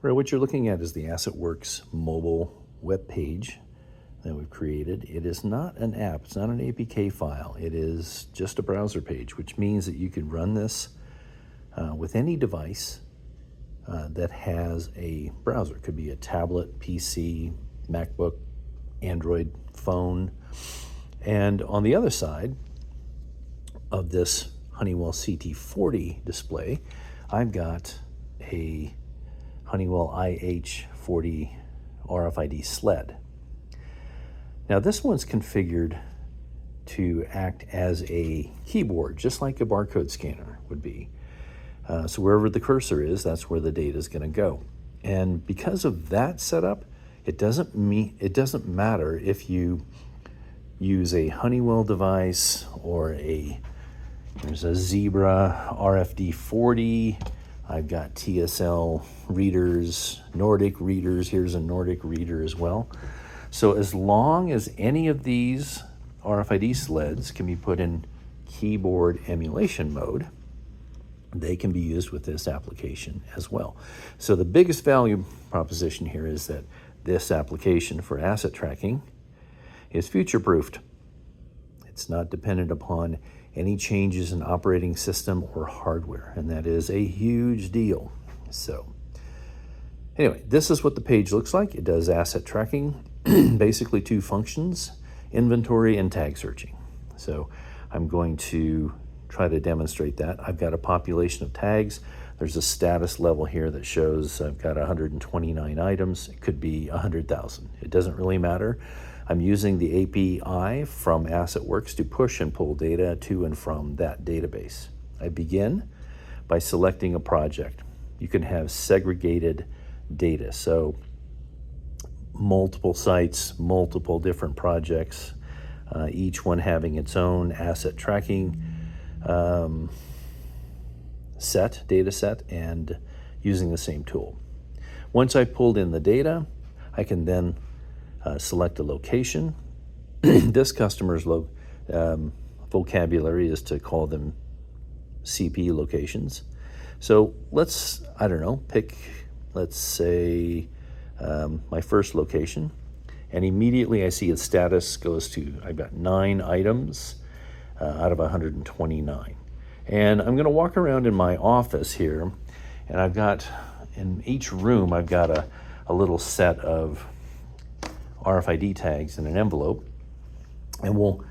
Right, what you're looking at is the AssetWorx mobile web page that we've created. It is not an app, it's not an APK file. It is just a browser page, which means that you can run this with any device that has a browser. It could be a tablet, PC, MacBook, Android phone. And on the other side of this Honeywell CT40 display, I've got a Honeywell IH40 RFID sled. Now this one's configured to act as a keyboard, just like a barcode scanner would be. So wherever the cursor is, that's where the data is going to go. And because of that setup, it doesn't matter if you use a Honeywell device or there's a Zebra RFD40. I've got TSL readers, Nordic readers. Here's a Nordic reader as well. So as long as any of these RFID sleds can be put in keyboard emulation mode, they can be used with this application as well. So the biggest value proposition here is that this application for asset tracking is future-proofed. It's not dependent upon any changes in operating system or hardware, and that is a huge deal. So anyway, this is what the page looks like. It does asset tracking, basically two functions, inventory and tag searching. So I'm going to try to demonstrate that. I've got a population of tags. There's a status level here that shows I've got 129 items. It could be 100,000. It doesn't really matter. I'm using the API from AssetWorx to push and pull data to and from that database. I begin by selecting a project. You can have segregated data, so multiple sites, multiple different projects, each one having its own asset tracking data set, and using the same tool. Once I pulled in the data, I can then select a location. This customer's vocabulary is to call them CP locations. So let's say my first location, and immediately I see its status goes to, I've got 9 items out of 129. And I'm going to walk around in my office here, and I've got, in each room, I've got a little set of RFID tags in an envelope. And we'll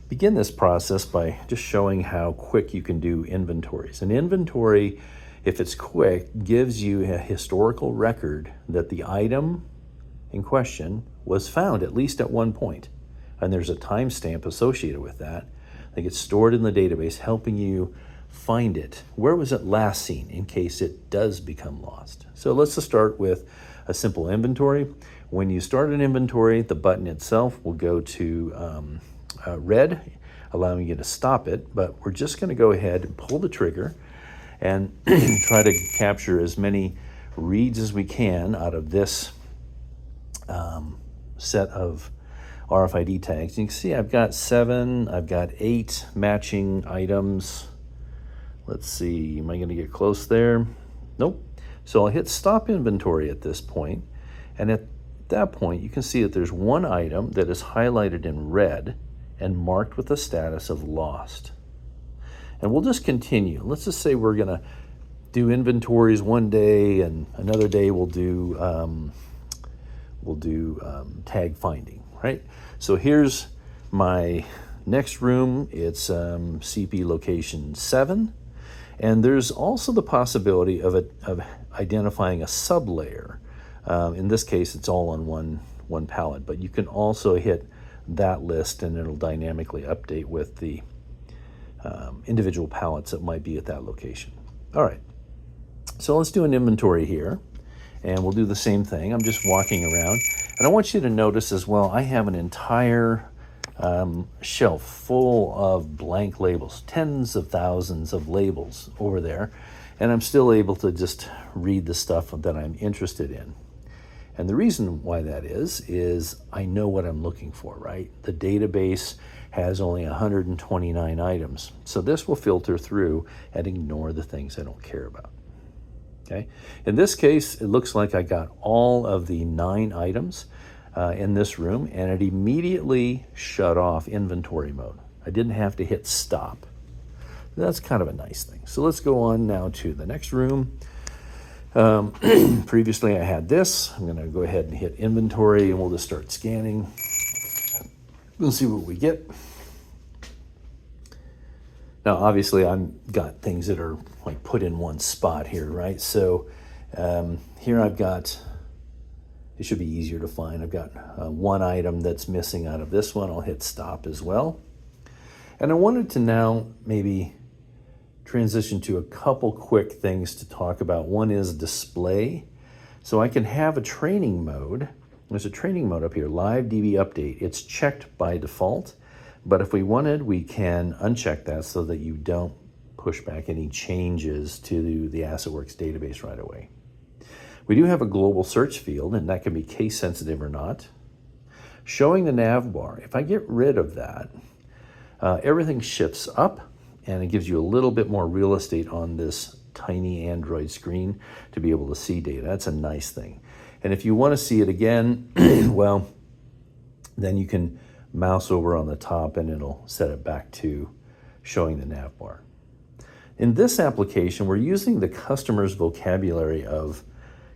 begin this process by just showing how quick you can do inventories. An inventory, if it's quick, gives you a historical record that the item in question was found at least at one point. And there's a timestamp associated with that. That gets stored in the database, helping you find it. Where was it last seen in case it does become lost? So let's just start with a simple inventory. When you start an inventory, the button itself will go to red, allowing you to stop it, but we're just going to go ahead and pull the trigger and try to capture as many reads as we can out of this set of RFID tags. You can see I've got 7, I've got 8 matching items. Let's see, am I going to get close there? Nope. So I'll hit stop inventory at this point, and at that point you can see that there's one item that is highlighted in red and marked with the status of lost. And we'll just continue. Let's just say we're going to do inventories one day, and another day we'll do tag finding, right? So here's my next room. It's CP location 7, and there's also the possibility of identifying a sublayer. In this case, it's all on one palette, but you can also hit that list, and it'll dynamically update with the individual pallets that might be at that location. All right, so let's do an inventory here, and we'll do the same thing. I'm just walking around, and I want you to notice as well, I have an entire shelf full of blank labels, tens of thousands of labels over there, and I'm still able to just read the stuff that I'm interested in. And the reason why that is I know what I'm looking for, right? The database has only 129 items. So this will filter through and ignore the things I don't care about. Okay. In this case, it looks like I got all of the 9 items in this room, and it immediately shut off inventory mode. I didn't have to hit stop. That's kind of a nice thing. So let's go on now to the next room. Previously I had this. I'm going to go ahead and hit inventory, and we'll just start scanning. We'll see what we get. Now, obviously, I've got things that are like put in one spot here, right? So here I've got, it should be easier to find. I've got one item that's missing out of this one. I'll hit stop as well. And I wanted to now maybe transition to a couple quick things to talk about. One is display. So I can have a training mode. There's a training mode up here, Live DB Update. It's checked by default. But if we wanted, we can uncheck that so that you don't push back any changes to the AssetWorx database right away. We do have a global search field, and that can be case sensitive or not. Showing the nav bar, if I get rid of that, everything shifts up, and it gives you a little bit more real estate on this tiny Android screen to be able to see data. That's a nice thing. And if you want to see it again, well, then you can mouse over on the top and it'll set it back to showing the nav bar. In this application, we're using the customer's vocabulary of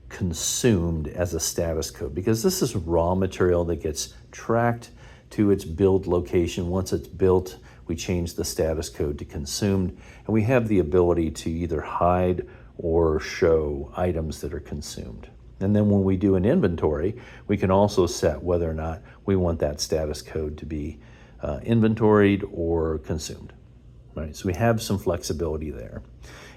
consumed as a status code, because this is raw material that gets tracked to its build location. Once it's built, we change the status code to consumed, and we have the ability to either hide or show items that are consumed. And then when we do an inventory, we can also set whether or not we want that status code to be inventoried or consumed. Right? So we have some flexibility there.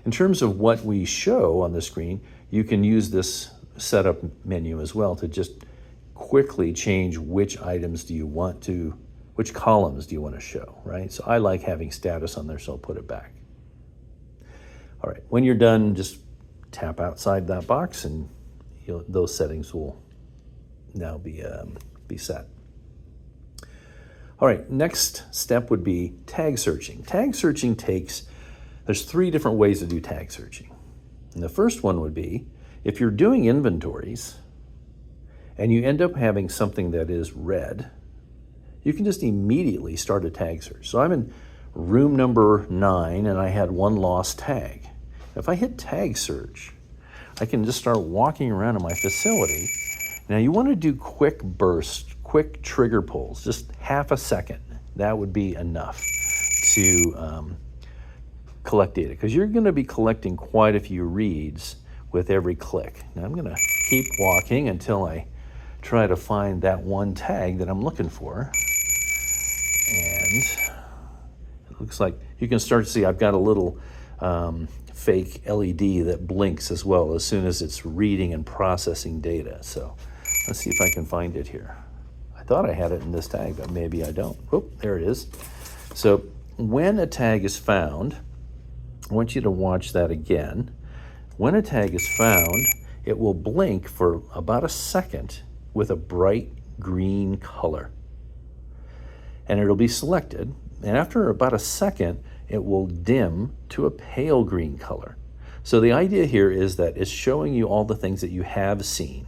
In terms of what we show on the screen, you can use this setup menu as well to just quickly change which items do you want to, which columns do you want to show, right? So I like having status on there, so I'll put it back. All right, when you're done, just tap outside that box and those settings will now be set. All right, next step would be tag searching. Tag searching there's 3 different ways to do tag searching. And the first one would be, if you're doing inventories and you end up having something that is red, you can just immediately start a tag search. So I'm in room number 9 and I had one lost tag. If I hit tag search, I can just start walking around in my facility. Now you want to do quick bursts, quick trigger pulls, just half a second. That would be enough to collect data, because you're going to be collecting quite a few reads with every click. Now I'm going to keep walking until I try to find that one tag that I'm looking for. And it looks like you can start to see I've got a little fake LED that blinks as well as soon as it's reading and processing data. So let's see if I can find it here. I thought I had it in this tag, but maybe I don't. Oh, there it is. So when a tag is found, I want you to watch that again. When a tag is found, it will blink for about a second with a bright green color. And it'll be selected, and after about a second, it will dim to a pale green color. So the idea here is that it's showing you all the things that you have seen,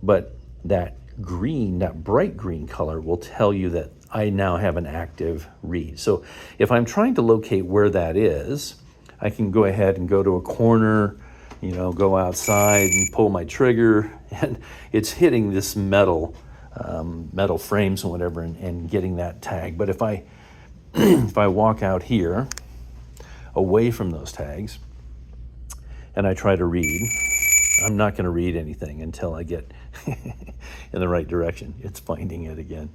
but that green, that bright green color will tell you that I now have an active read. So if I'm trying to locate where that is, I can go ahead and go to a corner, go outside and pull my trigger, and it's hitting this metal frames and whatever, and getting that tag. But if I if I walk out here away from those tags and I try to read, I'm not going to read anything until I get in the right direction. It's finding it again.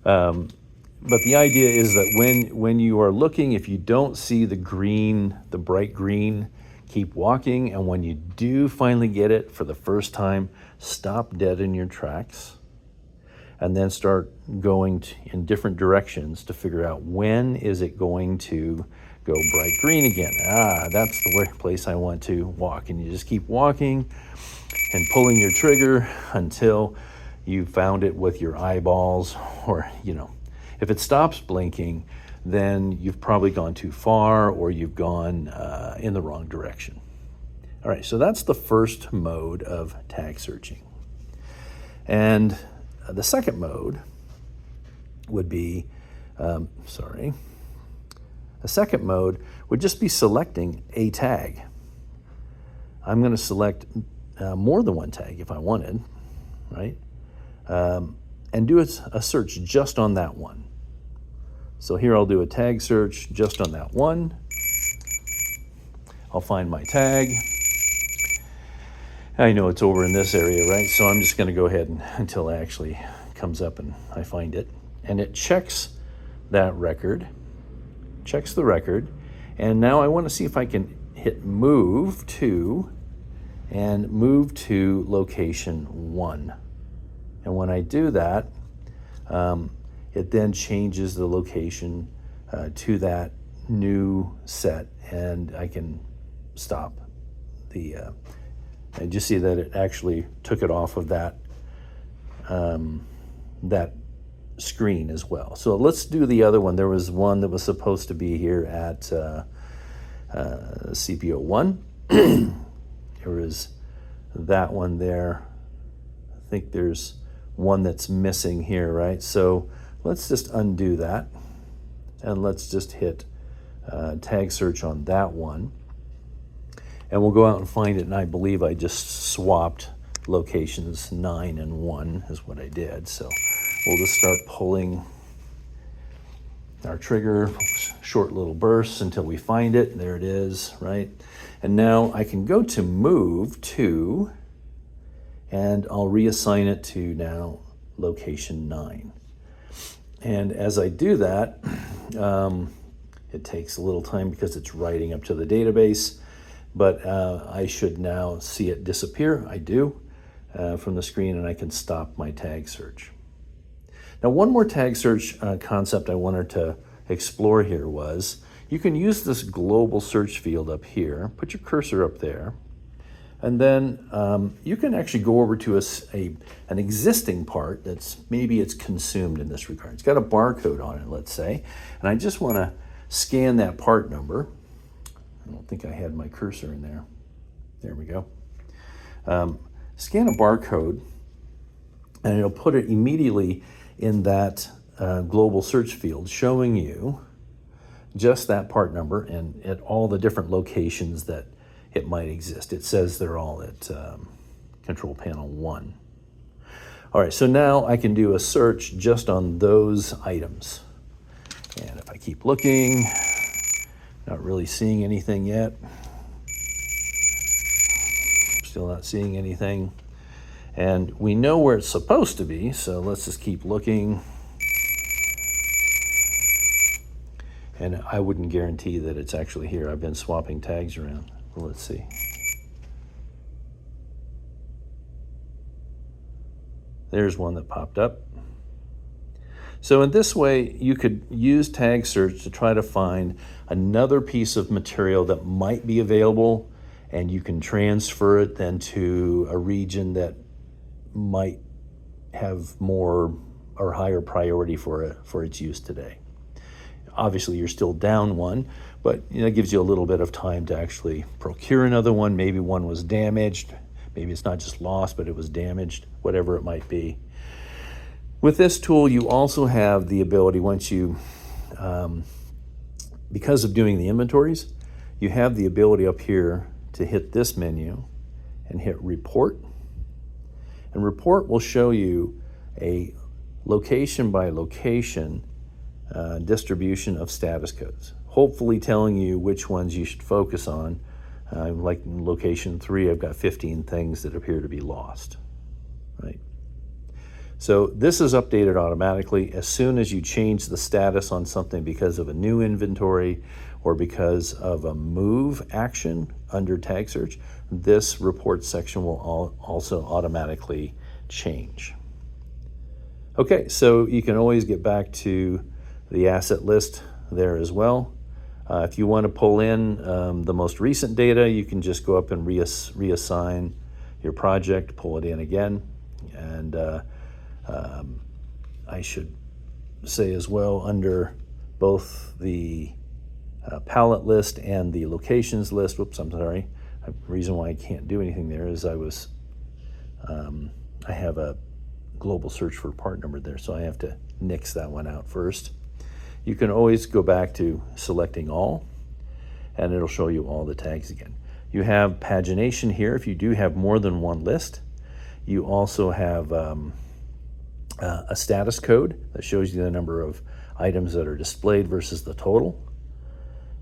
But the idea is that when you are looking, if you don't see the green, the bright green, keep walking. And when you do finally get it for the first time, stop dead in your tracks and then start going in different directions to figure out when is it going to go bright green again. That's the place I want to walk. And you just keep walking and pulling your trigger until you found it with your eyeballs, or, if it stops blinking, then you've probably gone too far or you've gone in the wrong direction. All right, so that's the first mode of tag searching. And the second mode would be, the second mode would just be selecting a tag. I'm going to select more than one tag if I wanted, right? And do a search just on that one. So here I'll do a tag search just on that one. I'll find my tag. I know it's over in this area, right? So I'm just going to go ahead until it actually comes up and I find it. And it checks that record, checks the record. And now I want to see if I can hit move to, and move to location 1. And when I do that, it then changes the location to that new set, and I can stop the, and you see that it actually took it off of that, that screen as well. So let's do the other one. There was one that was supposed to be here at CPO 1. There is that one there. I think there's one that's missing here, right? So let's just undo that, and let's just hit tag search on that one. And we'll go out and find it, and I believe I just swapped locations 9 and 1 is what I did. So we'll just start pulling our trigger, short little bursts until we find it. There it is, right? And now I can go to move to, and I'll reassign it to now location 9. And as I do that, it takes a little time because it's writing up to the database, but I should now see it disappear. I do from the screen, and I can stop my tag search. Now, one more tag search concept I wanted to explore here was you can use this global search field up here, put your cursor up there, and then you can actually go over to an existing part that's maybe it's consumed in this regard. It's got a barcode on it, let's say, and I just want to scan that part number. I don't think I had my cursor in there. There we go. Scan a barcode, and it'll put it immediately in that global search field, showing you just that part number and at all the different locations that it might exist. It says they're all at control panel 1. All right, so now I can do a search just on those items. And if I keep looking, not really seeing anything yet. Still not seeing anything. And we know where it's supposed to be, so let's just keep looking. And I wouldn't guarantee that it's actually here. I've been swapping tags around. Well, let's see. There's one that popped up. So in this way, you could use tag search to try to find another piece of material that might be available, and you can transfer it then to a region that might have more or higher priority for its use today. Obviously, you're still down one, but it gives you a little bit of time to actually procure another one. Maybe one was damaged. Maybe it's not just lost, but it was damaged, whatever it might be. With this tool, you also have the ability, once you, because of doing the inventories, you have the ability up here to hit this menu and hit report. And report will show you a location by location distribution of status codes, hopefully telling you which ones you should focus on. Like in location 3, I've got 15 things that appear to be lost, right? So this is updated automatically as soon as you change the status on something because of a new inventory or because of a move action under tag search. This report section will also automatically change. Okay, so you can always get back to the asset list there as well. If you want to pull in the most recent data, you can just go up and reassign your project, pull it in again. And I should say as well, under both the palette list and the locations list, The reason why I can't do anything there is I have a global search for part number there, so I have to nix that one out first. You can always go back to selecting all, and it'll show you all the tags again. You have pagination here if you do have more than one list. You also have a status code that shows you the number of items that are displayed versus the total.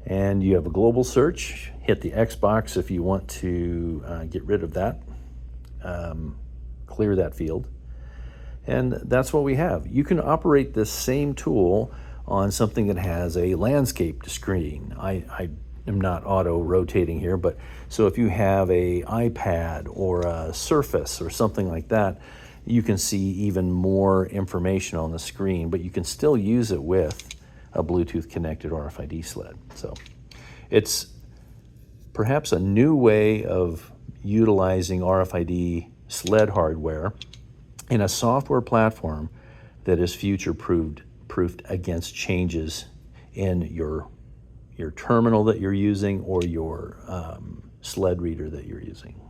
And you have a global search. Hit the X box if you want to get rid of that, clear that field. And that's what we have. You can operate this same tool on something that has a landscape screen. I am not auto rotating here, but so if you have a iPad or a Surface or something like that, you can see even more information on the screen, but you can still use it with a Bluetooth connected RFID sled. So it's perhaps a new way of utilizing RFID sled hardware in a software platform that is future-proofed against changes in your terminal that you're using or your sled reader that you're using.